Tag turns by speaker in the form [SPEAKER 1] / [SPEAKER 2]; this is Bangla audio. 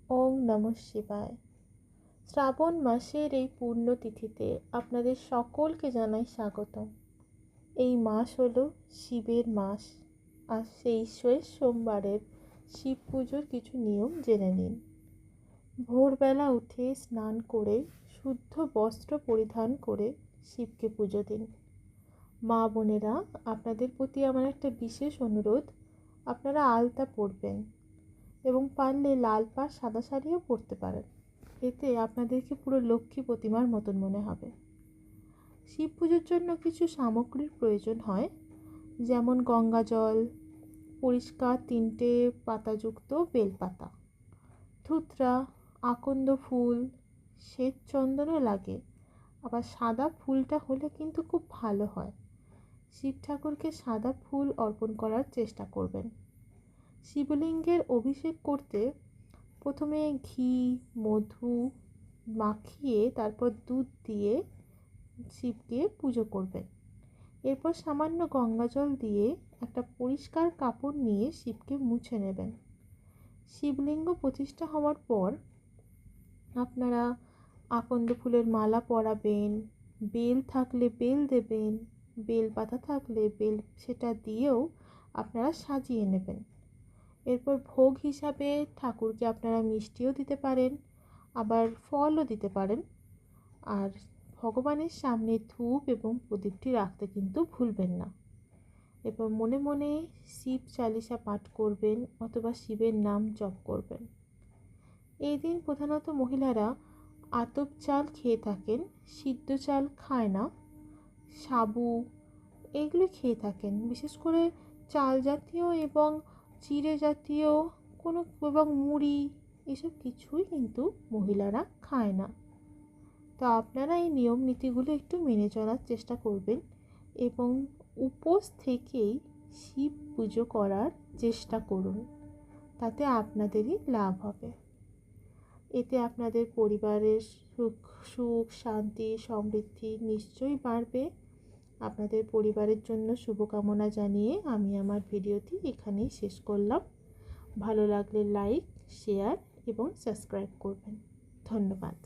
[SPEAKER 1] ওং নমঃ শিবায়। শ্রাবণ মাসের এই পূর্ণতিথিতে আপনাদের সকলকে জানাই স্বাগতম। এই মাস হলো শিবের মাস, আর সেই শেষ সোমবারের শিব পুজোর কিছু নিয়ম জেনে নিন। ভোরবেলা উঠে স্নান করে শুদ্ধ বস্ত্র পরিধান করে শিবকে পুজো দিন। মা বোনেরা, আপনাদের প্রতি আমার একটা বিশেষ অনুরোধ, আপনারা আলতা পরবেন এবং পারলে লাল পাড় সাদা শাড়িও পরতে পারেন। এতে আপনাদেরকে পুরো লক্ষ্মী প্রতিমার মতন মনে হবে। শিব পুজোর জন্য কিছু সামগ্রীর প্রয়োজন হয়, যেমন গঙ্গা জল, পরিষ্কার 3টে পাতাযুক্ত বেলপাতা, ধুতরা, আকন্দ ফুল, শ্বেত চন্দনও লাগে। আবার সাদা ফুলটা হলে কিন্তু খুব ভালো হয়। শিব ঠাকুরকে সাদা ফুল অর্পণ করার চেষ্টা করবেন। শিবলিঙ্গের অভিষেক করতে প্রথমে ঘি, মধু মাখিয়ে তারপর দুধ দিয়ে শিবকে পুজো করবেন। এরপর সামান্য গঙ্গা জল দিয়ে একটা পরিষ্কার কাপড় নিয়ে শিবকে মুছে নেবেন। শিবলিঙ্গ প্রতিষ্ঠা হওয়ার পর আপনারা আকন্দ ফুলের মালা পরাবেন, বেল থাকলে বেল দেবেন, বেল পাতা থাকলে বেল সেটা দিয়েও আপনারা সাজিয়ে নেবেন। এরপর ভোগ হিসাবে ঠাকুরকে আপনারা মিষ্টিও দিতে পারেন, আবার ফলও দিতে পারেন। আর ভগবানের সামনে ধূপ এবং প্রদীপটি রাখতে কিন্তু ভুলবেন না। এরপর মনে মনে শিব চালিসা পাঠ করবেন অথবা শিবের নাম জপ করবেন। এই দিন প্রধানত মহিলারা আতপ চাল খেয়ে থাকেন, সিদ্ধ চাল খায় না। সাবু এগুলো খেয়ে থাকেন, বিশেষ করে চাল জাতীয় এবং চিড়ে জাতীয় কোনো এবং মুড়ি এসব কিছুই কিন্তু মহিলারা খায় না। তো আপনারা এই নিয়ম নীতিগুলো একটু মেনে চলার চেষ্টা করবেন এবং উপোস থেকেই শিব পুজো করার চেষ্টা করুন, তাতে আপনাদেরই লাভ হবে। এতে আপনাদের পরিবারের সুখ শান্তি সমৃদ্ধি নিশ্চয়ই বাড়বে। আপনাদের পরিবারের জন্য শুভকামনা জানিয়ে আমি আমার ভিডিওটি এখানেই শেষ করলাম। ভালো লাগলে লাইক, শেয়ার এবং সাবস্ক্রাইব করবেন। ধন্যবাদ।